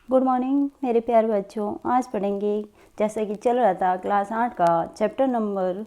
Good morning मेरे प्यारे बच्चों। आज पढ़ेंगे जैसा कि चल रहा था क्लास 8 का चैप्टर नंबर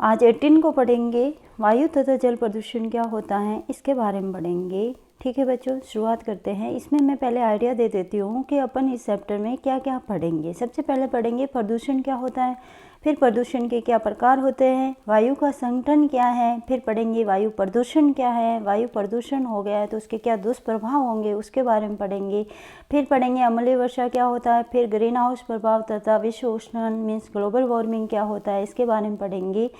आज 18 को पढ़ेंगे। वायु तथा जल प्रदूषण क्या होता है इसके बारे में पढ़ेंगे। ठीक है बच्चों, शुरुआत करते हैं। इसमें मैं पहले आइडिया दे देती हूँ कि अपन इस चैप्टर में क्या क्या पढ़ेंगे। सबसे पहले पढ़ेंगे प्रदूषण क्या होता है, फिर प्रदूषण के क्या प्रकार होते हैं, वायु का संगठन क्या है, फिर पढ़ेंगे वायु प्रदूषण क्या है, वायु प्रदूषण हो गया है तो उसके क्या दुष्प्रभाव होंगे उसके बारे में पढ़ेंगे। फिर पढ़ेंगे अम्लीय वर्षा क्या होता है, फिर ग्रीन हाउस प्रभाव तथा विश्व उष्णन मीन्स ग्लोबल वार्मिंग क्या होता है इसके बारे में पढ़ेंगे।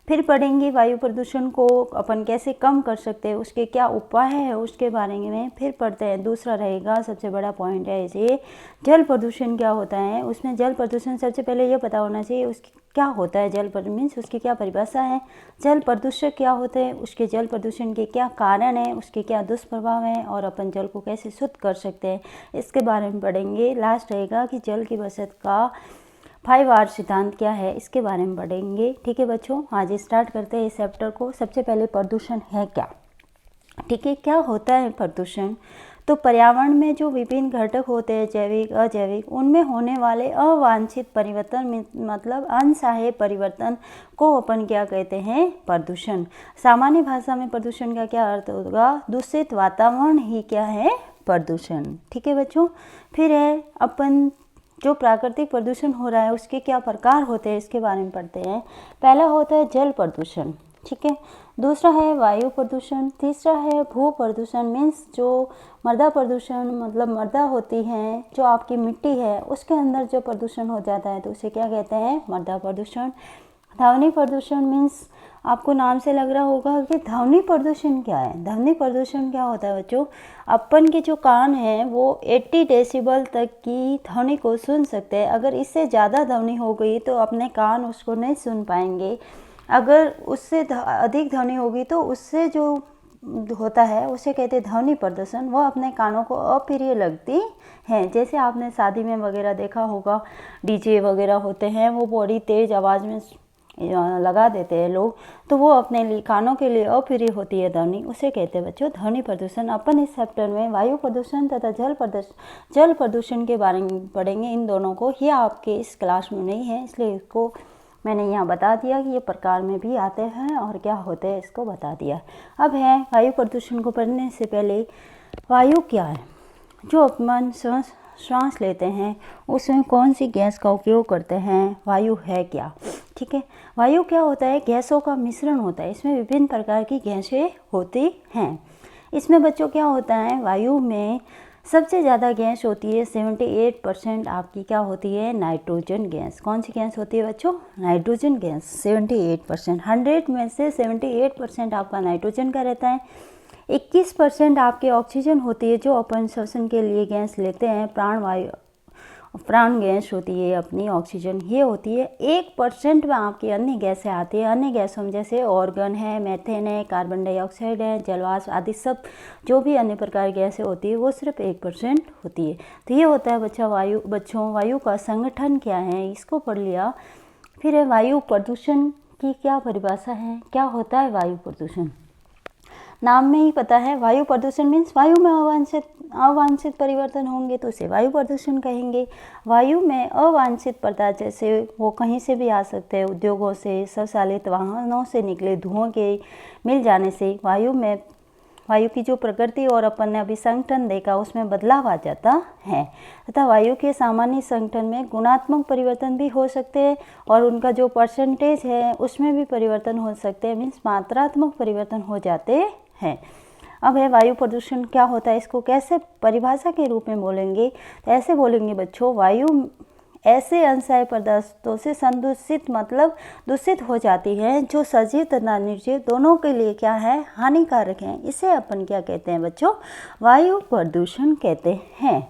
फिर पढ़ेंगे वायु प्रदूषण को अपन कैसे कम कर सकते हैं, उसके क्या उपाय है उसके बारे में। फिर पढ़ते हैं, दूसरा रहेगा सबसे बड़ा पॉइंट है इसे जल प्रदूषण क्या होता है। उसमें जल प्रदूषण सबसे पहले ये पता होना चाहिए उसकी क्या होता है, जल मीन्स उसकी क्या परिभाषा है, जल प्रदूषक क्या होते हैं, उसके जल प्रदूषण के क्या कारण है, उसके क्या दुष्प्रभाव हैं और अपन जल को कैसे शुद्ध कर सकते हैं इसके बारे में पढ़ेंगे। लास्ट रहेगा कि जल की बचत का 5R सिद्धांत क्या है इसके बारे में पढ़ेंगे। ठीक है बच्चों, आज स्टार्ट करते हैं इस चैप्टर को। सबसे पहले प्रदूषण है क्या। ठीक है, क्या होता है प्रदूषण। तो पर्यावरण में जो विभिन्न घटक होते हैं जैविक अजैविक, उनमें होने वाले अवांछित परिवर्तन मतलब अनचाहे परिवर्तन को अपन क्या कहते हैं, प्रदूषण। सामान्य भाषा में प्रदूषण का क्या अर्थ होगा, दूषित वातावरण ही क्या है, प्रदूषण। ठीक है बच्चों, फिर है अपन जो प्राकृतिक प्रदूषण हो रहा है उसके क्या प्रकार होते हैं इसके बारे में पढ़ते हैं। पहला होता है जल प्रदूषण, ठीक है। दूसरा है वायु प्रदूषण। तीसरा है भू प्रदूषण मीन्स जो मृदा प्रदूषण मतलब मृदा होती है जो आपकी मिट्टी है उसके अंदर जो प्रदूषण हो जाता है तो उसे क्या कहते हैं, मृदा प्रदूषण। ध्वनि प्रदूषण मीन्स आपको नाम से लग रहा होगा कि ध्वनि प्रदूषण क्या है। ध्वनि प्रदूषण क्या होता है बच्चों, अपन के जो कान हैं वो 80 डेसिबल तक की ध्वनि को सुन सकते हैं। अगर इससे ज़्यादा ध्वनि हो गई तो अपने कान उसको नहीं सुन पाएंगे। अगर उससे अधिक ध्वनि होगी तो उससे जो होता है उसे कहते हैं ध्वनि प्रदूषण। वह अपने कानों को अप्रिय लगती हैं। जैसे आपने शादी में वगैरह देखा होगा डीजे वगैरह होते हैं वो बड़ी तेज़ आवाज़ में लगा देते हैं लोग, तो वो अपने लिए कानों के लिए अप्रिय होती है ध्वनि, उसे कहते हैं बच्चों ध्वनि प्रदूषण। अपन इस चैप्टर में वायु प्रदूषण तथा जल प्रदूषण के बारे में पढ़ेंगे। इन दोनों को ये आपके इस क्लास में नहीं है इसलिए इसको मैंने यहाँ बता दिया कि ये प्रकार में भी आते हैं और क्या होते हैं इसको बता दिया। अब है वायु प्रदूषण को पढ़ने से पहले वायु क्या है। जो अपन सांस लेते हैं उसमें कौन सी गैस का उपयोग करते हैं, वायु है क्या। ठीक है, वायु क्या होता है, गैसों का मिश्रण होता है। इसमें विभिन्न प्रकार की गैसें होती हैं। इसमें बच्चों क्या होता है, वायु में सबसे ज़्यादा गैस होती है 78% आपकी क्या होती है, नाइट्रोजन गैस। कौन सी गैस होती है बच्चों, नाइट्रोजन गैस 78%। 100 में से 78% आपका नाइट्रोजन का रहता है। 21% आपके ऑक्सीजन होती है जो अपन श्वसन के लिए गैस लेते हैं, प्राण गैस होती है अपनी ऑक्सीजन, ये होती है। 1% में आपकी अन्य गैसें आती है। अन्य गैसों में जैसे ऑर्गन है, मेथेन है, कार्बन डाइऑक्साइड है, जलवाष्प आदि सब जो भी अन्य प्रकार की गैसें होती है वो सिर्फ 1% होती है। तो ये होता है बच्चों वायु का संगठन क्या है इसको पढ़ लिया। फिर है वायु प्रदूषण की क्या परिभाषा है, क्या होता है वायु प्रदूषण। नाम में ही पता है, वायु प्रदूषण मीन्स वायु में अवांछित परिवर्तन होंगे तो उसे वायु प्रदूषण कहेंगे। वायु में अवांछित पदार्थ जैसे वो कहीं से भी आ सकते हैं, उद्योगों से, स्वचालित वाहनों से निकले धुओं के मिल जाने से वायु की जो प्रकृति और अपन ने अभी संगठन देखा उसमें बदलाव आ जाता है। तथा वायु के सामान्य संगठन में गुणात्मक परिवर्तन भी हो सकते हैं और उनका जो परसेंटेज है उसमें भी परिवर्तन हो सकते हैं, मीन्स मात्रात्मक परिवर्तन हो जाते हैं। अब है वायु प्रदूषण क्या होता है, इसको कैसे परिभाषा के रूप में बोलेंगे, तो ऐसे बोलेंगे बच्चों, वायु ऐसे अनचाहे पदार्थों से संदूषित मतलब दूषित हो जाती है जो सजीव तथा निर्जीव दोनों के लिए क्या है, हानिकारक है। इसे अपन क्या कहते हैं बच्चों, वायु प्रदूषण कहते हैं।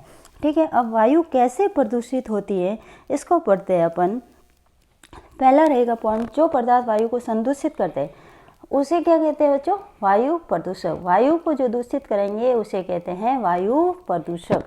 ठीक है, अब वायु कैसे प्रदूषित होती है इसको पढ़ते हैं अपन। पहला रहेगा पॉइंट, जो पदार्थ वायु को संदूषित करते हैं उसे क्या कहते हैं बच्चों, वायु प्रदूषक। वायु को जो दूषित करेंगे उसे कहते हैं वायु प्रदूषक।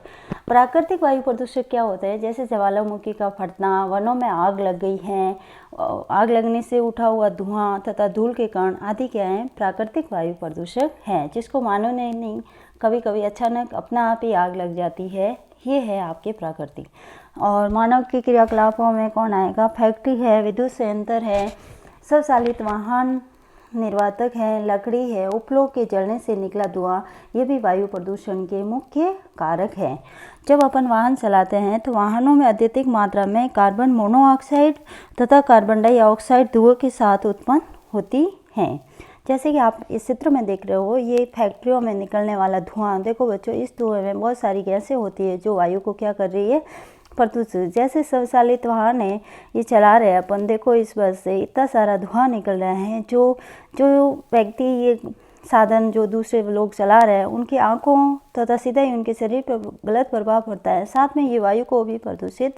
प्राकृतिक वायु प्रदूषक क्या होता है, जैसे ज्वालामुखी का फटना, वनों में आग लग गई है, आग लगने से उठा हुआ धुआं तथा धूल के कण आदि क्या है, प्राकृतिक वायु प्रदूषक है, जिसको मानो नहीं कभी कभी अचानक अपना आप ही आग लग जाती है, ये है आपकी प्रकृति। और मानव की क्रियाकलापों में कौन आएगा? फैक्ट्री है, विद्युत संयंत्र है, स्वचालित वाहन, निर्वातक है, लकड़ी है, उपलों के जलने से निकला धुआं, ये भी वायु प्रदूषण के मुख्य कारक है। जब अपन वाहन चलाते हैं तो वाहनों में अत्यधिक मात्रा में कार्बन मोनोऑक्साइड तथा कार्बन डाइऑक्साइड धुएं के साथ उत्पन्न होती हैं। जैसे कि आप इस चित्र में देख रहे हो, ये फैक्ट्रियों में निकलने वाला धुआं। देखो बच्चों, इस धुएं में बहुत सारी गैसें होती है जो वायु को क्या कर रही है? प्रदूषित। जैसे स्वचालित वाहन है, ये चला रहे हैं अपन, देखो इस बस से इतना सारा धुआं निकल रहा है। जो व्यक्ति ये साधन जो दूसरे लोग चला रहे हैं, उनकी आंखों तथा सीधा ही उनके शरीर पर गलत प्रभाव पड़ता है। साथ में ये वायु को भी प्रदूषित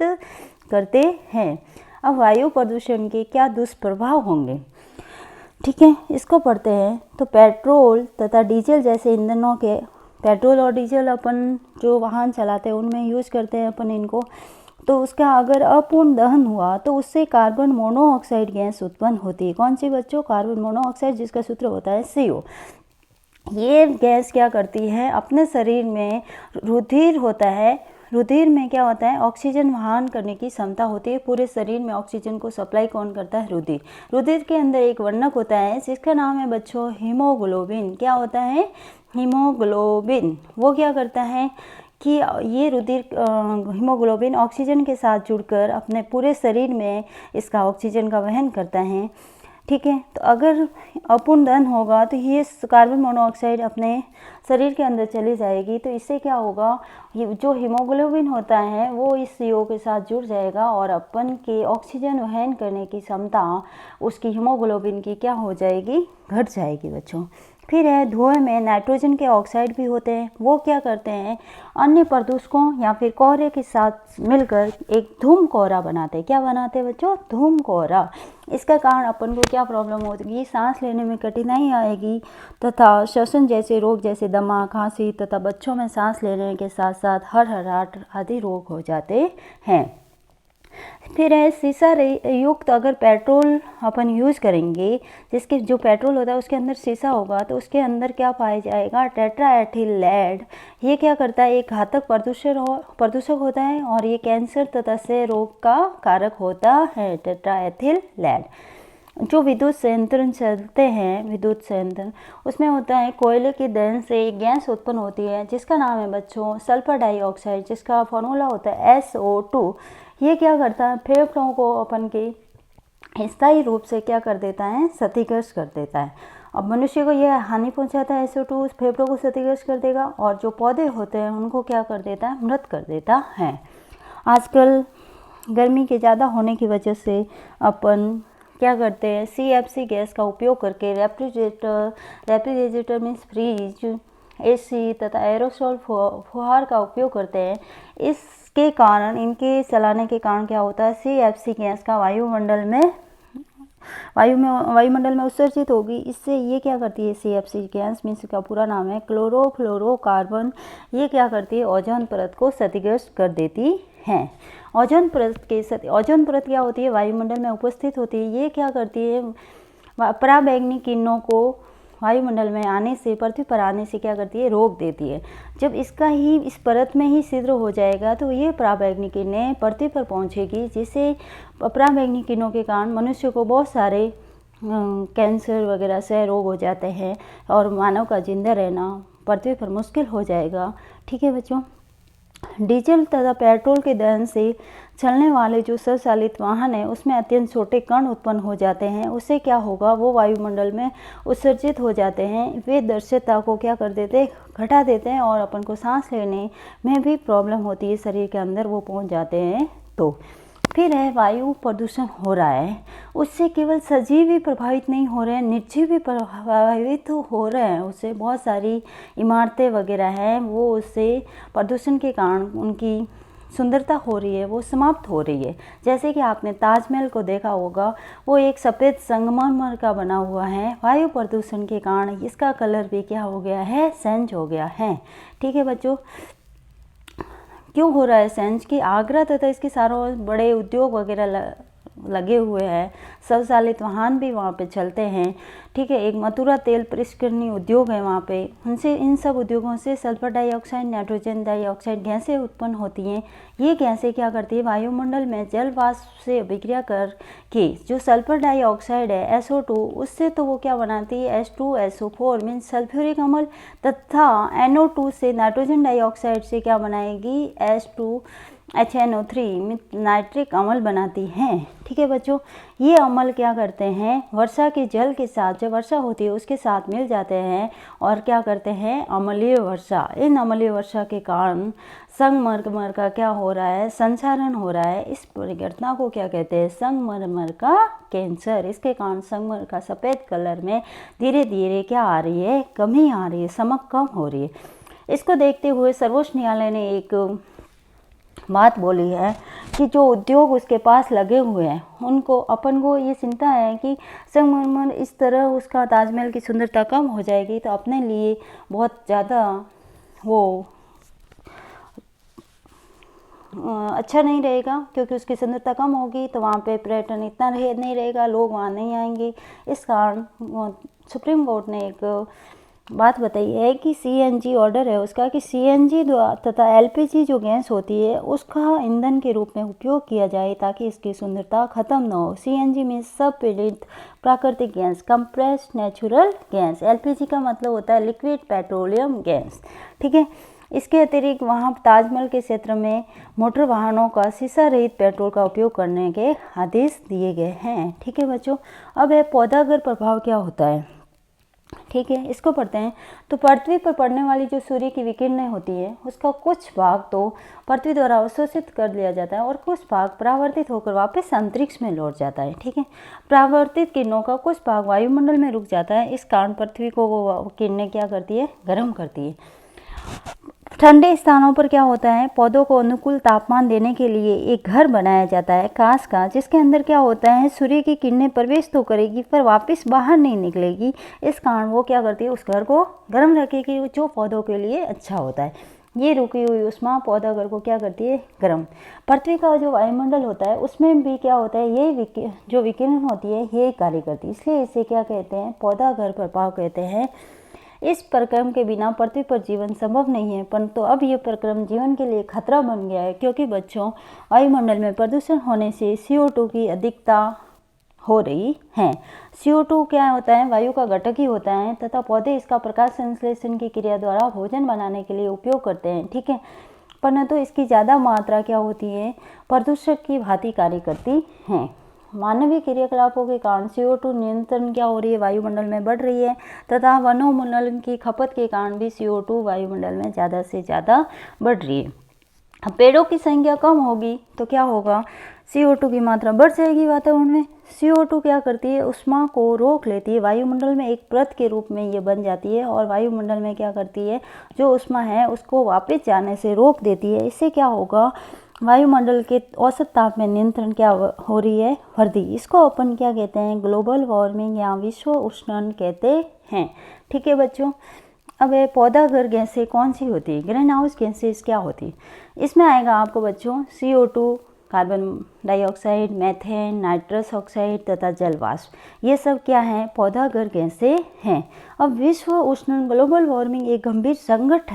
करते हैं। अब वायु प्रदूषण के क्या दुष्प्रभाव होंगे, ठीक है, इसको पढ़ते हैं। तो पेट्रोल तथा डीजल जैसे ईंधनों के, पेट्रोल और डीजल अपन जो वाहन चलाते हैं उनमें यूज करते हैं अपन इनको, तो उसका अगर अपूर्ण दहन हुआ तो उससे कार्बन मोनोऑक्साइड गैस उत्पन्न होती है। कौन सी बच्चों? कार्बन मोनोऑक्साइड, जिसका सूत्र होता है CO। ये गैस क्या करती है? अपने शरीर में रुधिर होता है, रुधिर में क्या होता है? ऑक्सीजन वहन करने की क्षमता होती है। पूरे शरीर में ऑक्सीजन को सप्लाई कौन करता है? रुधिर। रुधिर के अंदर एक वर्णक होता है जिसका नाम है बच्चों हीमोग्लोबिन। क्या होता है? हीमोग्लोबिन। वो क्या करता है कि ये रुधिर हीमोग्लोबिन ऑक्सीजन के साथ जुड़कर अपने पूरे शरीर में इसका ऑक्सीजन का वहन करता है, ठीक है। तो अगर अपूर्ण दहन होगा तो ये कार्बन मोनोऑक्साइड अपने शरीर के अंदर चली जाएगी, तो इससे क्या होगा? ये जो हीमोग्लोबिन होता है वो इस CO के साथ जुड़ जाएगा और अपन के ऑक्सीजन वहन करने की क्षमता उसकी हीमोग्लोबिन की क्या हो जाएगी? घट जाएगी बच्चों। फिर है धुएं में नाइट्रोजन के ऑक्साइड भी होते हैं। वो क्या करते हैं? अन्य प्रदूषकों या फिर कोहरे के साथ मिलकर एक धूम कोहरा बनाते हैं। क्या बनाते हैं बच्चों? धूम कोहरा। इसका कारण अपन को क्या प्रॉब्लम होगी? सांस लेने में कठिनाई आएगी तथा श्वसन जैसे रोग जैसे दमा, खांसी तथा बच्चों में सांस लेने के साथ साथ हड़हड़ाहट आदि रोग हो जाते हैं। फिर है सीसा युक्त अगर पेट्रोल अपन यूज़ करेंगे, जिसके जो पेट्रोल होता है उसके अंदर सीसा होगा, तो उसके अंदर क्या पाया जाएगा? Tetraethyl lead. ये क्या करता है? एक घातक प्रदूषक होता है और ये कैंसर तथा से रोग का कारक होता है, टेट्राएथिल लेड। जो विद्युत संयंत्र चलते हैं, विद्युत संयंत्र, उसमें होता है कोयले के दहन से एक गैस उत्पन्न होती है जिसका नाम है बच्चों सल्फर डाइऑक्साइड, जिसका फॉर्मूला होता है SO2। ये क्या करता है? फेफड़ों को अपन के स्थायी रूप से क्या कर देता है? क्षतिग्रस्त कर देता है। अब मनुष्य को यह हानि पहुंचाता है SO2, फेफड़ों को क्षतिग्रस्त कर देगा और जो पौधे होते हैं उनको क्या कर देता है? मृत कर देता है। आजकल गर्मी के ज़्यादा होने की वजह से अपन क्या करते हैं? CFC गैस का उपयोग करके रेफ्रिजरेटर मीन्स फ्रिज, AC तथा एरोसोल फुहार का उपयोग करते हैं। इसके कारण, इनके चलाने के कारण क्या होता है? CFC गैस का वायुमंडल में उत्सर्जित होगी। इससे ये क्या करती है? CFC गैस मीन्स का पूरा नाम है क्लोरोफ्लोरोकार्बन। ये क्या करती है? ओजोन परत को क्षतिग्रस्त कर देती है। ओजोन परत क्या होती है? वायुमंडल में उपस्थित होती है। ये क्या करती है? पराबैंगनी किरणों को वायुमंडल में आने से, पृथ्वी पर आने से क्या करती है? रोक देती है। जब इसका ही इस परत में ही छिद्र हो जाएगा तो ये पराबैंगनी किरणें पृथ्वी पर पहुंचेगी, जिससे पराबैंगनी किरणों के कारण मनुष्य को बहुत सारे कैंसर वगैरह से रोग हो जाते हैं और मानव का जिंदा रहना पृथ्वी पर मुश्किल हो जाएगा, ठीक है बच्चों। डीजल तथा पेट्रोल के दहन से चलने वाले जो स्वचालित वाहन है उसमें अत्यंत छोटे कण उत्पन्न हो जाते हैं। उससे क्या होगा? वो वायुमंडल में उत्सर्जित हो जाते हैं। वे दृश्यता को क्या कर देते हैं? घटा देते हैं और अपन को सांस लेने में भी प्रॉब्लम होती है, शरीर के अंदर वो पहुंच जाते हैं। तो फिर है वायु प्रदूषण हो रहा है, उससे केवल सजीव ही प्रभावित नहीं हो रहे हैं, निर्जीव भी प्रभावित हो रहे हैं। उससे बहुत सारी इमारतें वगैरह हैं, वो उससे प्रदूषण के कारण उनकी सुंदरता हो रही है, वो समाप्त हो रही है। जैसे कि आपने ताजमहल को देखा होगा, वो एक सफ़ेद संगमरमर का बना हुआ है। वायु प्रदूषण के कारण इसका कलर भी क्या हो गया है? चेंज हो गया है, ठीक है बच्चों। क्यों हो रहा है चेंज? कि आगरा तथा इसके चारों बड़े उद्योग वगैरह लगे हुए हैं, स्वचालित वाहन भी वहाँ पे चलते हैं, ठीक है। एक मथुरा तेल परिष्करणीय उद्योग है वहाँ पे, उनसे इन सब उद्योगों से सल्फर डाइऑक्साइड, नाइट्रोजन डाइऑक्साइड गैसें उत्पन्न होती हैं। ये गैसें क्या करती है, वायुमंडल में जल वाष्प से अभिक्रिया करके जो सल्फर डाइऑक्साइड है SO2, उससे तो वो क्या बनाती है H2SO4 मीन्स सल्फ्यूरिक अम्ल, तथा NO2 से नाइट्रोजन डाइऑक्साइड से क्या बनाएगी H2HNO3 नाइट्रिक अम्ल बनाती हैं, ठीक है बच्चों। ये अम्ल क्या करते हैं, वर्षा के जल के साथ, जब वर्षा होती है उसके साथ मिल जाते हैं और क्या करते हैं, अम्लीय वर्षा। इन अम्लीय वर्षा के कारण संगमरमर का क्या हो रहा है, संक्षारण हो रहा है। इस परिघटना को क्या कहते हैं, संगमरमर का कैंसर। इसके कारण संगमरमर का सफ़ेद कलर में धीरे धीरे क्या आ रही है, कमी आ रही है, चमक कम हो रही है। इसको देखते हुए सर्वोच्च न्यायालय ने एक बात बोली है कि जो उद्योग उसके पास लगे हुए हैं उनको, अपन को ये चिंता है कि संगमरमर इस तरह उसका ताजमहल की सुंदरता कम हो जाएगी तो अपने लिए बहुत ज़्यादा वो अच्छा नहीं रहेगा, क्योंकि उसकी सुंदरता कम होगी तो वहाँ पे पर्यटन इतना नहीं रहेगा, लोग वहाँ नहीं आएंगे। इस कारण सुप्रीम कोर्ट ने एक बात बताई है कि CNG ऑर्डर है उसका कि CNG तथा LPG जो गैस होती है उसका ईंधन के रूप में उपयोग किया जाए ताकि इसकी सुंदरता खत्म न हो। CNG में सब पीड़ित प्राकृतिक gas, compressed natural gas. LPG का मतलब होता है लिक्विड पेट्रोलियम गैस, ठीक है। इसके अतिरिक्त वहाँ ताजमहल के क्षेत्र में मोटर वाहनों का शीशा रहित पेट्रोल का उपयोग करने के आदेश दिए गए हैं, ठीक है बच्चों। अब है पौधागत प्रभाव क्या होता है, ठीक है, इसको पढ़ते हैं। तो पृथ्वी पर पड़ने वाली जो सूर्य की विकिरणें होती है उसका कुछ भाग तो पृथ्वी द्वारा अवशोषित कर लिया जाता है और कुछ भाग परावर्तित होकर वापस अंतरिक्ष में लौट जाता है, ठीक है। परावर्तित किरणों का कुछ भाग वायुमंडल में रुक जाता है। इस कारण पृथ्वी को वो किरणें क्या करती है, गर्म करती है। ठंडे स्थानों पर क्या होता है, पौधों को अनुकूल तापमान देने के लिए एक घर बनाया जाता है कांच का, जिसके अंदर क्या होता है, सूर्य की किरणें प्रवेश तो करेगी पर वापस बाहर नहीं निकलेगी। इस कारण वो क्या करती है, उस घर को गर्म रखेगी, जो पौधों के लिए अच्छा होता है। ये रुकी हुई उष्मा पौधा घर को क्या करती है, गर्म। पृथ्वी का जो वायुमंडल होता है उसमें भी क्या होता है, ये जो विकिरण होती है ये कार्य करती है, इसलिए इसे क्या कहते हैं, पौधा घर प्रभाव कहते हैं। इस प्रक्रम के बिना पृथ्वी पर जीवन संभव नहीं है, परंतु अब यह प्रक्रम जीवन के लिए खतरा बन गया है, क्योंकि बच्चों वायुमंडल में प्रदूषण होने से CO2 की अधिकता हो रही है। CO2 क्या होता है, वायु का घटक ही होता है तथा पौधे इसका प्रकाश संश्लेषण की क्रिया द्वारा भोजन बनाने के लिए उपयोग करते हैं, ठीक है। परंतु इसकी ज़्यादा मात्रा क्या होती है, प्रदूषक की भांति कार्य करती है। मानवीय क्रियाकलापों के कारण CO2 नियंत्रण क्या हो रही है, वायुमंडल में बढ़ रही है तथा वनोन्मूलन की खपत के कारण भी CO2 वायुमंडल में ज़्यादा से ज़्यादा बढ़ रही है। अब पेड़ों की संख्या कम होगी तो क्या होगा, CO2 की मात्रा बढ़ जाएगी वातावरण में। CO2 क्या करती है, उष्मा को रोक लेती है, वायुमंडल में एक परत के रूप में ये बन जाती है और वायुमंडल में क्या करती है, जो उष्मा है उसको वापस जाने से रोक देती है। इससे क्या होगा, वायुमंडल के औसत ताप में नियंत्रण क्या हो रही है, वृद्धि। इसको अपन क्या कहते हैं, ग्लोबल वार्मिंग या विश्व उष्णन कहते हैं, ठीक है बच्चों। अब ये पौधाघर गैसें कौन सी होती है, ग्रीन हाउस गैसेस क्या होती है। इसमें आएगा आपको बच्चों CO2, carbon dioxide, methane, nitrous oxide तथा जल वाष्प, ये सब क्या है, पौधाघर गैसें हैं। अब विश्व उष्णन ग्लोबल वार्मिंग एक गंभीर संकट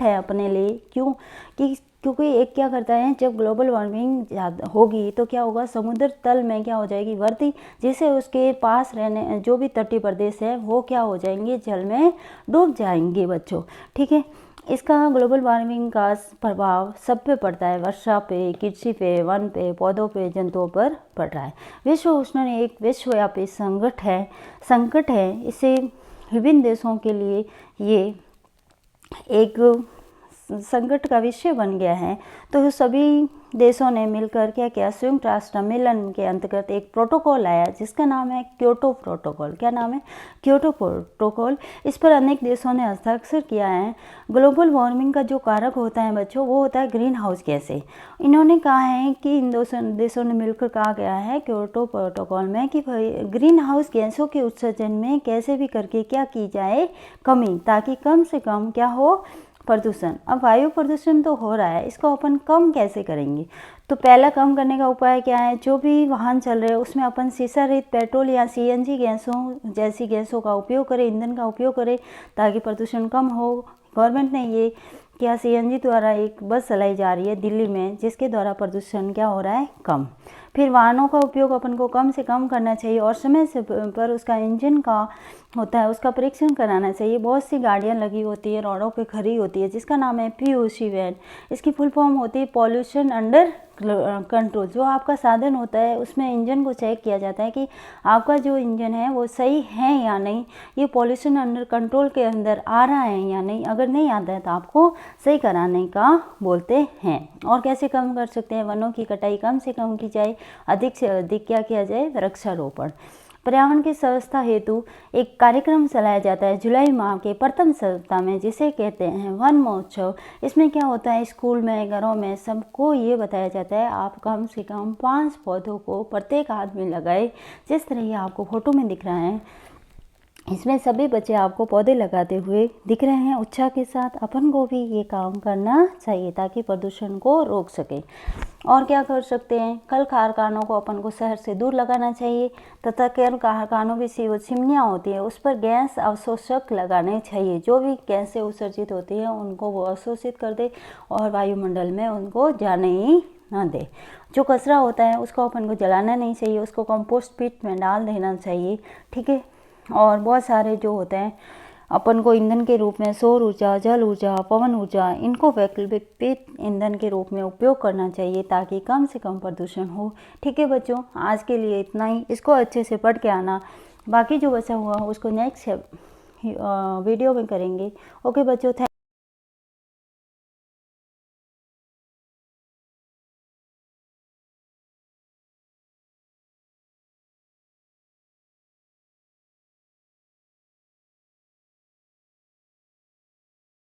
है अपने लिए, क्योंकि एक क्या करता है, जब ग्लोबल वार्मिंग ज़्यादा होगी तो क्या होगा, समुद्र तल में क्या हो जाएगी, वृद्धि, जिससे उसके पास रहने जो भी तटीय प्रदेश है वो क्या हो जाएंगे, जल में डूब जाएंगे बच्चों, ठीक है। इसका ग्लोबल वार्मिंग का प्रभाव सब पे पड़ता है, वर्षा पे, कृषि पे, वन पे, पौधों पे, जंतुओं पर पड़ रहा है। विश्व उष्णन एक विश्वव्यापी संकट है। इसे विभिन्न देशों के लिए ये एक संकट का विषय बन गया है। तो सभी देशों ने मिलकर क्या किया, संयुक्त राष्ट्र सम्मेलन के अंतर्गत एक प्रोटोकॉल आया जिसका नाम है क्योटो प्रोटोकॉल। क्या नाम है, क्योटो प्रोटोकॉल। इस पर अनेक देशों ने हस्ताक्षर किया है। ग्लोबल वार्मिंग का जो कारक होता है बच्चों, वो होता है ग्रीन हाउस गैसें। इन्होंने कहा है कि इन देशों ने मिलकर कहा गया है क्योटो प्रोटोकॉल में कि ग्रीन हाउस गैसों के उत्सर्जन में कैसे भी करके क्या की जाए, कमी, ताकि कम से कम क्या हो, प्रदूषण। अब वायु प्रदूषण तो हो रहा है, इसको अपन कम कैसे करेंगे। तो तो पहला कम करने का उपाय क्या है, जो भी वाहन चल रहे हैं उसमें अपन शीशा रहित पेट्रोल या सीएनजी गैसों जैसी गैसों का उपयोग करें, ईंधन का उपयोग करें ताकि प्रदूषण कम हो। गवर्नमेंट ने ये क्या सीएनजी द्वारा एक बस चलाई जा रही है दिल्ली में, जिसके द्वारा प्रदूषण क्या हो रहा है, कम। फिर वाहनों का उपयोग अपन को कम से कम करना चाहिए और समय से पर उसका इंजन का होता है उसका परीक्षण कराना चाहिए। बहुत सी गाड़ियां लगी होती है, रोडों पे खड़ी होती है, जिसका नाम है पीयूसी वैन। इसकी फुल फॉर्म होती है पॉल्यूशन अंडर कंट्रोल। जो आपका साधन होता है उसमें इंजन को चेक किया जाता है कि आपका जो इंजन है वो सही है या नहीं, ये पॉल्यूशन अंडर कंट्रोल के अंदर आ रहा है या नहीं। अगर नहीं आता है तो आपको सही कराने का बोलते हैं। और कैसे कम कर सकते हैं, वनों की कटाई कम से कम की जाए, अधिक से अधिक क्या किया जाए, वृक्षारोपण। पर्यावरण की व्यवस्था हेतु एक कार्यक्रम चलाया जाता है जुलाई माह के प्रथम सप्ताह में, जिसे कहते हैं वन महोत्सव। इसमें क्या होता है, स्कूल में, घरों में सबको ये बताया जाता है आप कम से कम 5 पौधों को प्रत्येक आदमी लगाए। जिस तरह ये आपको फोटो में दिख रहा है, इसमें सभी बच्चे आपको पौधे लगाते हुए दिख रहे हैं उत्साह के साथ। अपन को भी ये काम करना चाहिए ताकि प्रदूषण को रोक सके। और क्या कर सकते हैं, कल कारखानों को अपन को शहर से दूर लगाना चाहिए तथा कल कारखानों की चिमनियाँ होती है उस पर गैस अवशोषक लगाने चाहिए। जो भी गैसें उत्सर्जित होती हैं उनको वो अवशोषित कर दे और वायुमंडल में उनको जाने ही ना दे। जो कचरा होता है उसको अपन को जलाना नहीं चाहिए, उसको कंपोस्ट पिट में डाल देना चाहिए, ठीक है। और बहुत सारे जो होते हैं अपन को ईंधन के रूप में सौर ऊर्जा, जल ऊर्जा, पवन ऊर्जा, इनको वैकल्पिक ईंधन के रूप में उपयोग करना चाहिए ताकि कम से कम प्रदूषण हो। ठीक है बच्चों, आज के लिए इतना ही। इसको अच्छे से पढ़ के आना, बाकी जो बचा हुआ उसको नेक्स्ट वीडियो में करेंगे। ओके बच्चों,